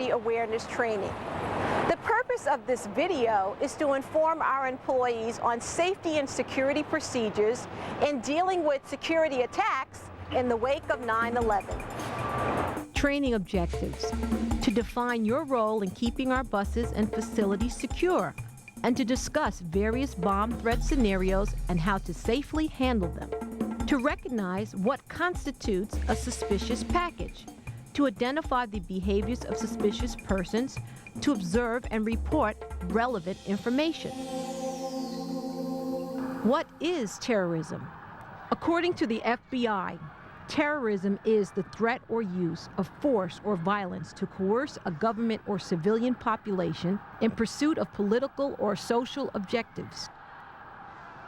awareness training. The purpose of this video is to inform our employees on safety and security procedures in dealing with security attacks in the wake of 9/11. Training objectives: to define your role in keeping our buses and facilities secure, and to discuss various bomb threat scenarios and how to safely handle them. To recognize what constitutes a suspicious package. To identify the behaviors of suspicious persons, to observe and report relevant information. What is terrorism? According to the FBI, terrorism is the threat or use of force or violence to coerce a government or civilian population in pursuit of political or social objectives.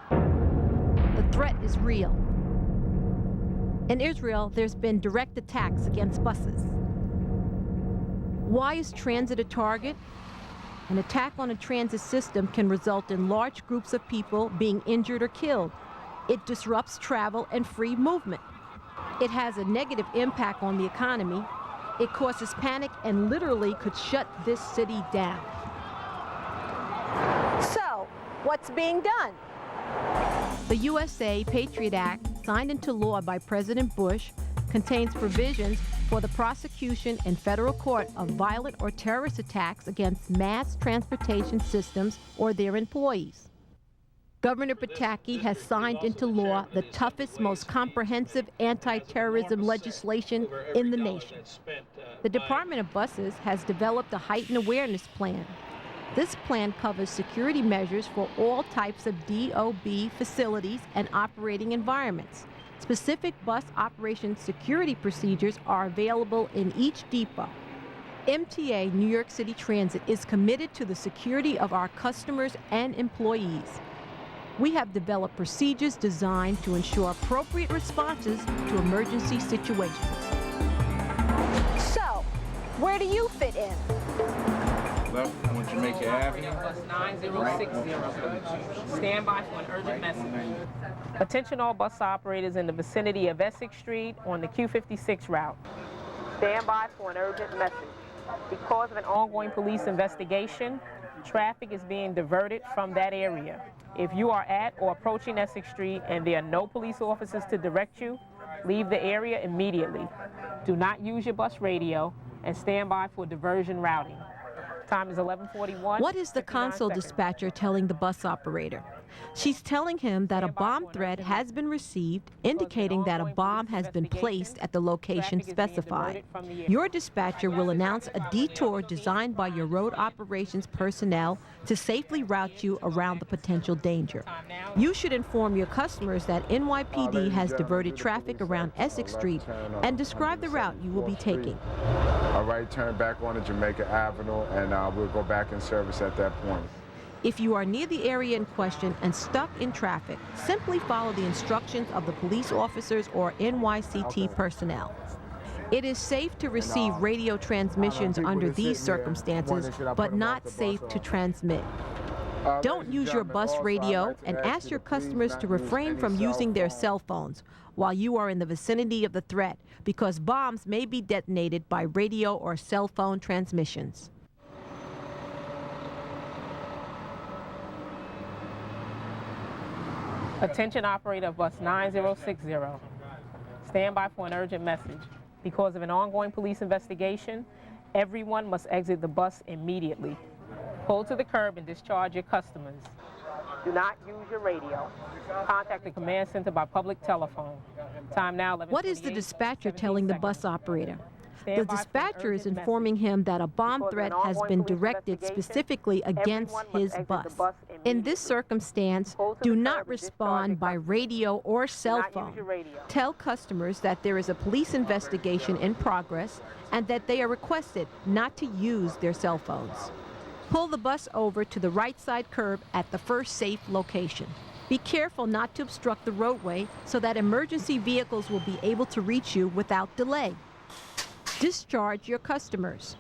The threat is real. In Israel, there's been direct attacks against buses. Why is transit a target? An attack on a transit system can result in large groups of people being injured or killed. It disrupts travel and free movement. It has a negative impact on the economy. It causes panic and literally could shut this city down. So, what's being done? The USA Patriot Act, signed into law by President Bush, contains provisions for the prosecution in federal court of violent or terrorist attacks against mass transportation systems or their employees. Governor Pataki has signed into law the toughest, most comprehensive anti-terrorism legislation in the nation. The Department of Buses has developed a heightened awareness plan. This plan covers security measures for all types of DOB facilities and operating environments. Specific bus operation security procedures are available in each depot. MTA New York City Transit is committed to the security of our customers and employees. We have developed procedures designed to ensure appropriate responses to emergency situations. So, where do you fit in? Left on Jamaica Avenue. Bus 9060. Stand by for an urgent message. Attention all bus operators in the vicinity of Essex Street on the Q56 route. Stand by for an urgent message. Because of an ongoing police investigation, traffic is being diverted from that area. If you are at or approaching Essex Street and there are no police officers to direct you, leave the area immediately. Do not use your bus radio and stand by for diversion routing. Time is 11:41. What is the console dispatcher telling the bus operator? She's telling him that a bomb threat has been received, indicating that a bomb has been placed at the location specified. Your dispatcher will announce a detour designed by your road operations personnel to safely route you around the potential danger. You should inform your customers that NYPD has diverted traffic around Essex Street and describe the route you will be taking. A right turn back onto Jamaica Avenue, and we'll go back in service at that point. If you are near the area in question and stuck in traffic, simply follow the instructions of the police officers or NYCT personnel. It is safe to receive radio transmissions under these circumstances, but not safe to transmit. Don't use your bus radio and ask your customers to refrain from using their cell phones while you are in the vicinity of the threat, because bombs may be detonated by radio or cell phone transmissions. Attention operator of bus 9060. Stand by for an urgent message. Because of an ongoing police investigation, everyone must exit the bus immediately. Pull to the curb and discharge your customers. Do not use your radio. Contact the command center by public telephone. Time now 11:28. What is the dispatcher telling the bus operator? The dispatcher is informing him that a bomb threat has been directed specifically against his bus. In this circumstance, do not respond by radio or cell phone. Tell customers that there is a police investigation in progress and that they are requested not to use their cell phones. Pull the bus over to the right side curb at the first safe location. Be careful not to obstruct the roadway so that emergency vehicles will be able to reach you without delay. Discharge your customers.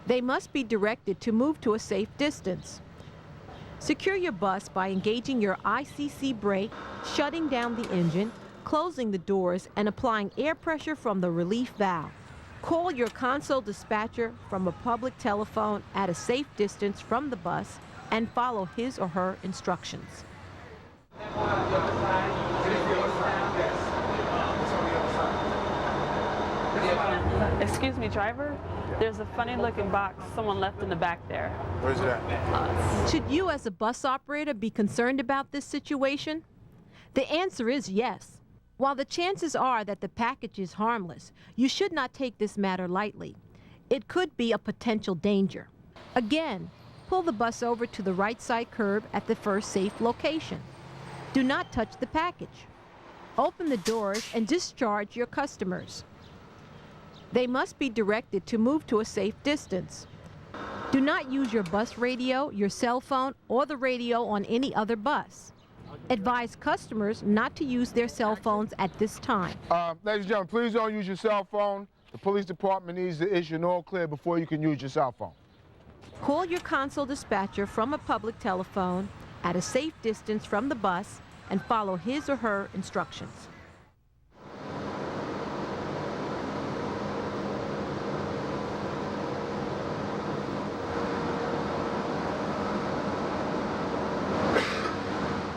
They must be directed to move to a safe distance. Secure your bus by engaging your ICC brake, shutting down the engine, closing the doors, and applying air pressure from the relief valve. Call your console dispatcher from a public telephone at a safe distance from the bus and follow his or her instructions. Excuse me, driver? There's a funny looking box someone left in the back there. Where's that? Should you as a bus operator be concerned about this situation? The answer is yes. While the chances are that the package is harmless, you should not take this matter lightly. It could be a potential danger. Again, pull the bus over to the right side curb at the first safe location. Do not touch the package. Open the doors and discharge your customers. They must be directed to move to a safe distance. Do not use your bus radio, your cell phone, or the radio on any other bus. Advise customers not to use their cell phones at this time. Ladies and gentlemen, please don't use your cell phone. The police department needs to issue an all clear before you can use your cell phone. Call your console dispatcher from a public telephone at a safe distance from the bus and follow his or her instructions.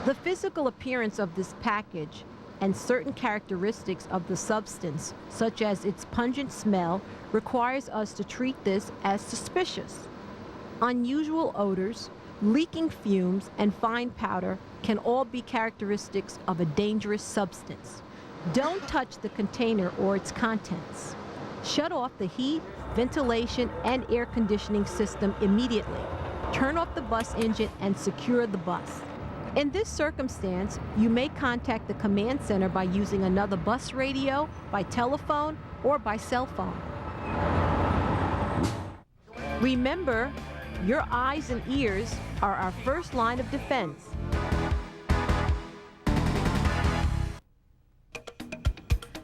The physical appearance of this package and certain characteristics of the substance, such as its pungent smell, requires us to treat this as suspicious. Unusual odors, leaking fumes, and fine powder can all be characteristics of a dangerous substance. Don't touch the container or its contents. Shut off the heat, ventilation, and air conditioning system immediately. Turn off the bus engine and secure the bus. In this circumstance, you may contact the command center by using another bus radio, by telephone, or by cell phone. Remember, your eyes and ears are our first line of defense.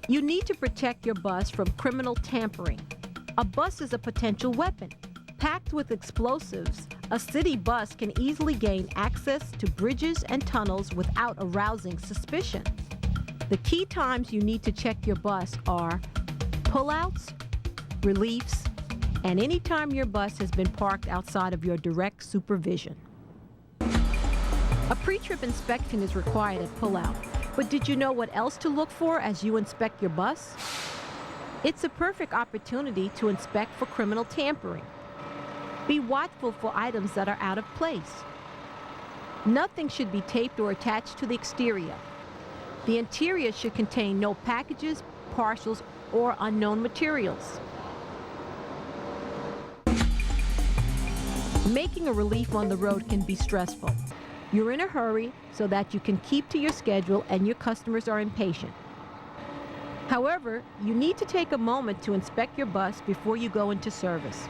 You need to protect your bus from criminal tampering. A bus is a potential weapon. Packed with explosives, a city bus can easily gain access to bridges and tunnels without arousing suspicion. The key times you need to check your bus are pullouts, reliefs, and any time your bus has been parked outside of your direct supervision. A pre-trip inspection is required at pullout, but did you know what else to look for as you inspect your bus? It's a perfect opportunity to inspect for criminal tampering. Be watchful for items that are out of place. Nothing should be taped or attached to the exterior. The interior should contain no packages, parcels, or unknown materials. Making a relief on the road can be stressful. You're in a hurry so that you can keep to your schedule and your customers are impatient. However, you need to take a moment to inspect your bus before you go into service.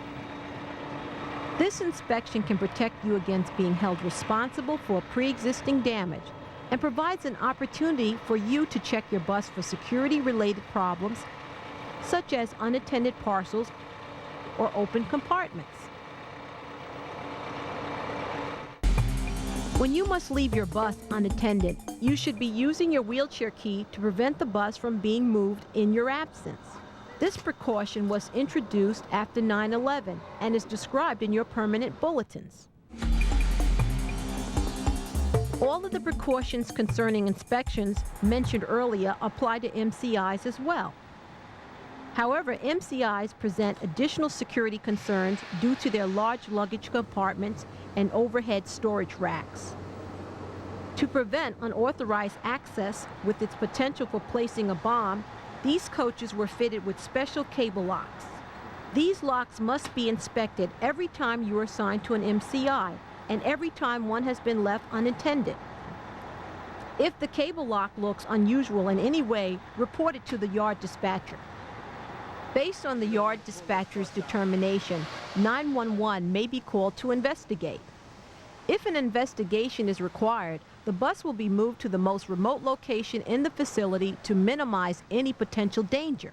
This inspection can protect you against being held responsible for pre-existing damage and provides an opportunity for you to check your bus for security-related problems, such as unattended parcels or open compartments. When you must leave your bus unattended, you should be using your wheelchair key to prevent the bus from being moved in your absence. This precaution was introduced after 9/11 and is described in your permanent bulletins. All of the precautions concerning inspections mentioned earlier apply to MCIs as well. However, MCIs present additional security concerns due to their large luggage compartments and overhead storage racks. To prevent unauthorized access with its potential for placing a bomb, these coaches were fitted with special cable locks. These locks must be inspected every time you are assigned to an MCI and every time one has been left unattended. If the cable lock looks unusual in any way, report it to the yard dispatcher. Based on the yard dispatcher's determination, 911 may be called to investigate. If an investigation is required, the bus will be moved to the most remote location in the facility to minimize any potential danger.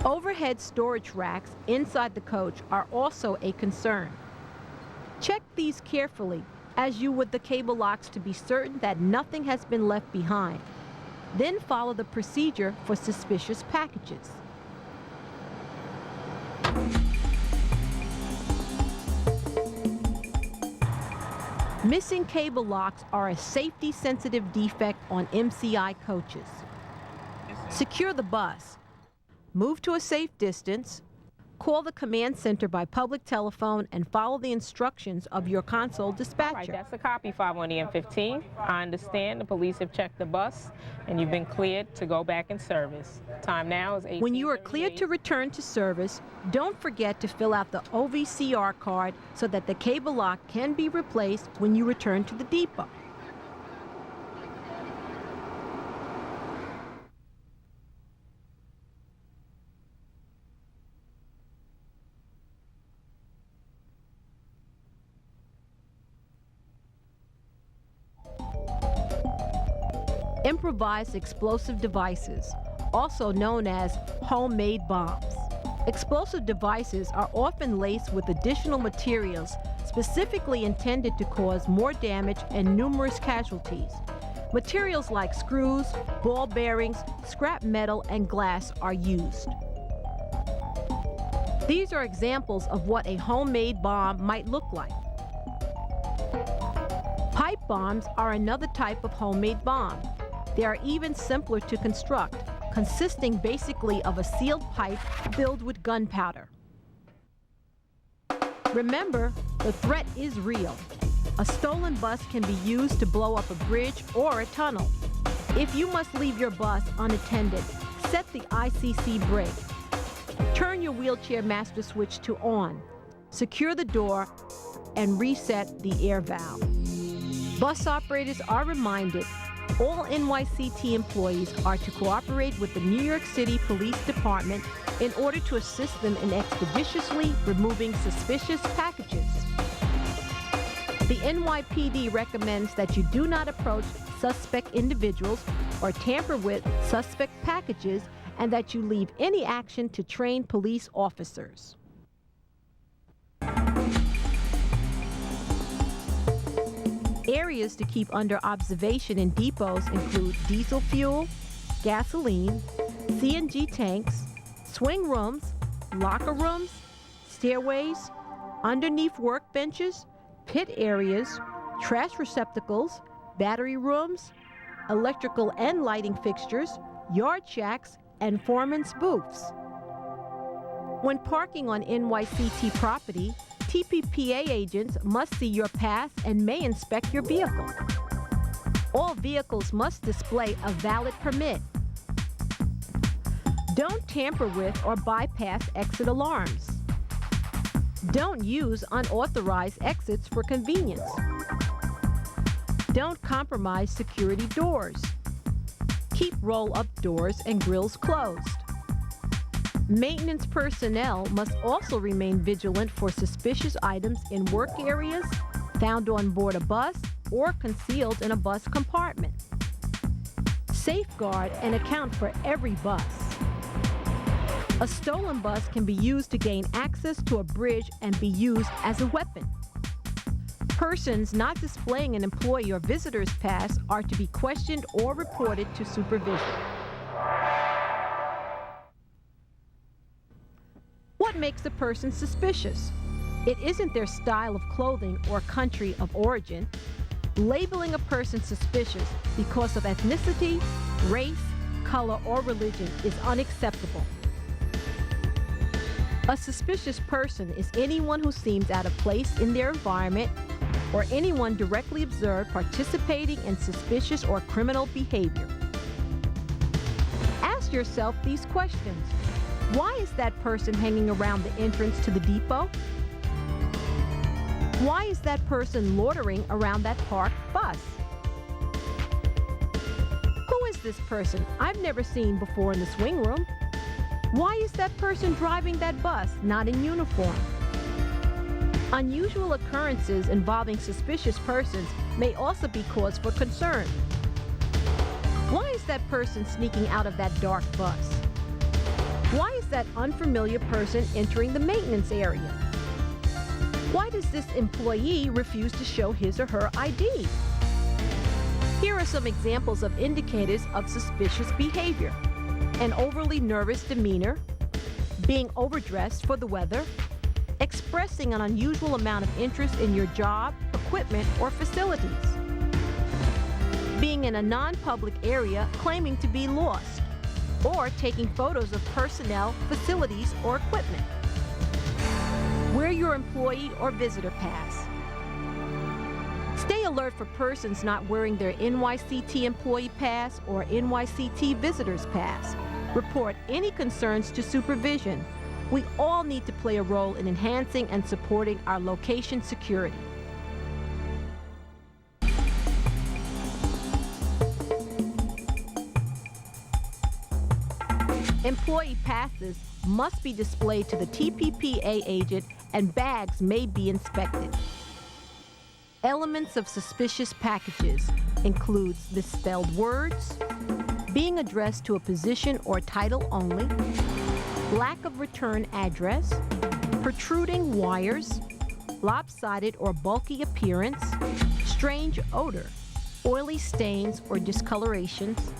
Overhead storage racks inside the coach are also a concern. Check these carefully as you would the cable locks to be certain that nothing has been left behind. Then follow the procedure for suspicious packages. Missing cable locks are a safety-sensitive defect on MCI coaches. Secure the bus. Move to a safe distance. Call the command center by public telephone and follow the instructions of your console dispatcher. All right, that's a copy 5 on the M15. I understand the police have checked the bus and you've been cleared to go back in service. Time now is 8:38. When you are cleared to return to service, don't forget to fill out the OVCR card so that the cable lock can be replaced when you return to the depot. Improvised explosive devices, also known as homemade bombs. Explosive devices are often laced with additional materials specifically intended to cause more damage and numerous casualties. Materials like screws, ball bearings, scrap metal, and glass are used. These are examples of what a homemade bomb might look like. Pipe bombs are another type of homemade bomb. They are even simpler to construct, consisting basically of a sealed pipe filled with gunpowder. Remember, the threat is real. A stolen bus can be used to blow up a bridge or a tunnel. If you must leave your bus unattended, set the ICC brake. Turn your wheelchair master switch to on. Secure the door and reset the air valve. Bus operators are reminded all NYCT employees are to cooperate with the New York City Police Department in order to assist them in expeditiously removing suspicious packages. The NYPD recommends that you do not approach suspect individuals or tamper with suspect packages, and that you leave any action to trained police officers. Areas to keep under observation in depots include diesel fuel, gasoline, CNG tanks, swing rooms, locker rooms, stairways, underneath workbenches, pit areas, trash receptacles, battery rooms, electrical and lighting fixtures, yard shacks, and foreman's booths. When parking on NYCT property, TPPA agents must see your pass and may inspect your vehicle. All vehicles must display a valid permit. Don't tamper with or bypass exit alarms. Don't use unauthorized exits for convenience. Don't compromise security doors. Keep roll-up doors and grills closed. Maintenance personnel must also remain vigilant for suspicious items in work areas, found on board a bus, or concealed in a bus compartment. Safeguard and account for every bus. A stolen bus can be used to gain access to a bridge and be used as a weapon. Persons not displaying an employee or visitor's pass are to be questioned or reported to supervision. What makes a person suspicious? It isn't their style of clothing or country of origin. Labeling a person suspicious because of ethnicity, race, color, or religion is unacceptable. A suspicious person is anyone who seems out of place in their environment or anyone directly observed participating in suspicious or criminal behavior. Ask yourself these questions. Why is that person hanging around the entrance to the depot? Why is that person loitering around that parked bus? Who is this person I've never seen before in the swing room? Why is that person driving that bus not in uniform? Unusual occurrences involving suspicious persons may also be cause for concern. Why is that person sneaking out of that dark bus? Why is that unfamiliar person entering the maintenance area? Why does this employee refuse to show his or her ID? Here are some examples of indicators of suspicious behavior: an overly nervous demeanor, being overdressed for the weather, expressing an unusual amount of interest in your job, equipment, or facilities, being in a non-public area claiming to be lost, or taking photos of personnel, facilities, or equipment. Wear your employee or visitor pass. Stay alert for persons not wearing their NYCT employee pass or NYCT visitor's pass. Report any concerns to supervision. We all need to play a role in enhancing and supporting our location security. Employee passes must be displayed to the TPPA agent and bags may be inspected. Elements of suspicious packages includes misspelled words, being addressed to a position or title only, lack of return address, protruding wires, lopsided or bulky appearance, strange odor, oily stains or discolorations,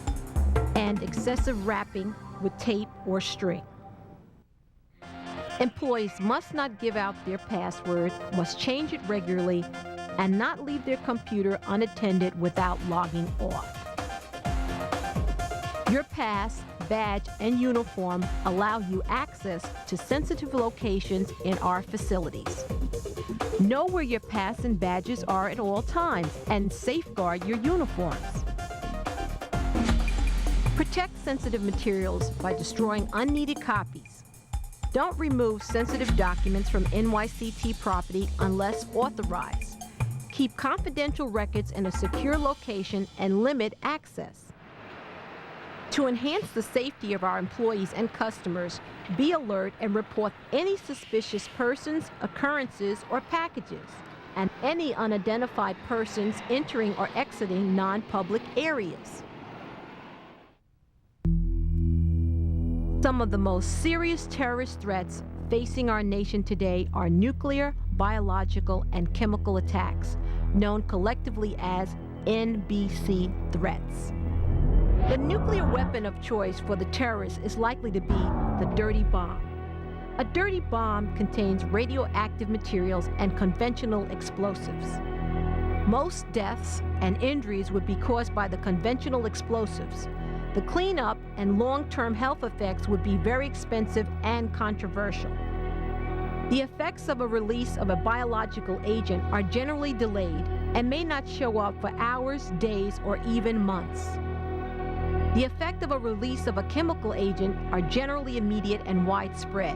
and excessive wrapping with tape or string. Employees must not give out their password, must change it regularly, and not leave their computer unattended without logging off. Your pass, badge, and uniform allow you access to sensitive locations in our facilities. Know where your pass and badges are at all times and safeguard your uniforms. Protect sensitive materials by destroying unneeded copies. Don't remove sensitive documents from NYCT property unless authorized. Keep confidential records in a secure location and limit access. To enhance the safety of our employees and customers, be alert and report any suspicious persons, occurrences, or packages, and any unidentified persons entering or exiting non-public areas. Some of the most serious terrorist threats facing our nation today are nuclear, biological, and chemical attacks, known collectively as NBC threats. The nuclear weapon of choice for the terrorists is likely to be the dirty bomb. A dirty bomb contains radioactive materials and conventional explosives. Most deaths and injuries would be caused by the conventional explosives. The cleanup and long-term health effects would be very expensive and controversial. The effects of a release of a biological agent are generally delayed and may not show up for hours, days, or even months. The effect of a release of a chemical agent are generally immediate and widespread,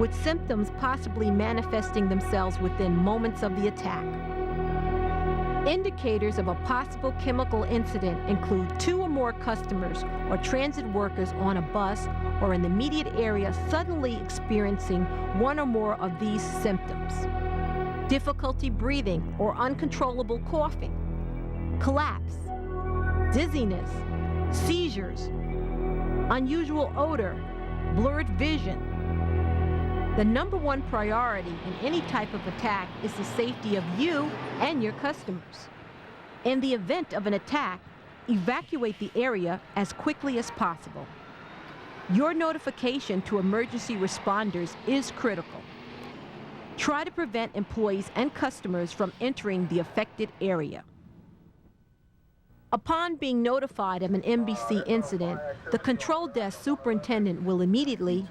with symptoms possibly manifesting themselves within moments of the attack. Indicators of a possible chemical incident include 2 or more customers or transit workers on a bus or in the immediate area suddenly experiencing 1 or more of these symptoms: difficulty breathing or uncontrollable coughing, collapse, dizziness, seizures, unusual odor, blurred vision. The number 1 priority in any type of attack is the safety of you and your customers. In the event of an attack, evacuate the area as quickly as possible. Your notification to emergency responders is critical. Try to prevent employees and customers from entering the affected area. Upon being notified of an NBC incident, the control desk superintendent will immediately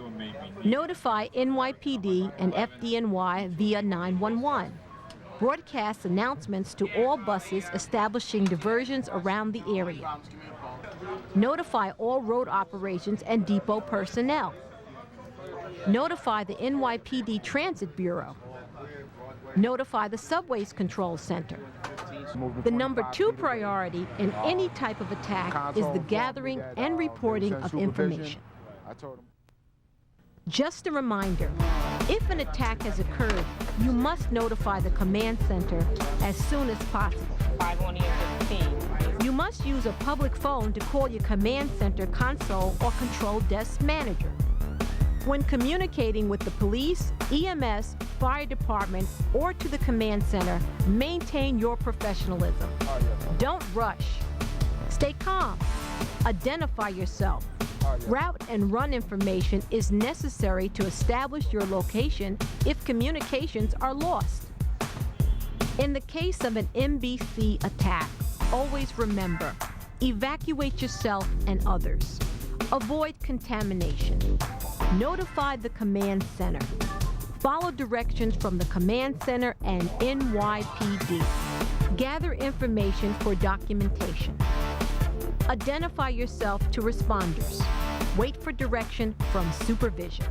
notify NYPD and FDNY via 911, broadcast announcements to all buses establishing diversions around the area, notify all road operations and depot personnel, notify the NYPD Transit Bureau, notify the Subways Control Center. The number 2 priority in any type of attack is the gathering and reporting of information. Just a reminder, if an attack has occurred, you must notify the command center as soon as possible. You must use a public phone to call your command center console or control desk manager. When communicating with the police, EMS, fire department, or to the command center, maintain your professionalism. Don't rush. Stay calm. Identify yourself. Route and run information is necessary to establish your location if communications are lost. In the case of an MBC attack, always remember, evacuate yourself and others. Avoid contamination. Notify the command center. Follow directions from the command center and NYPD. Gather information for documentation. Identify yourself to responders. Wait for direction from supervision.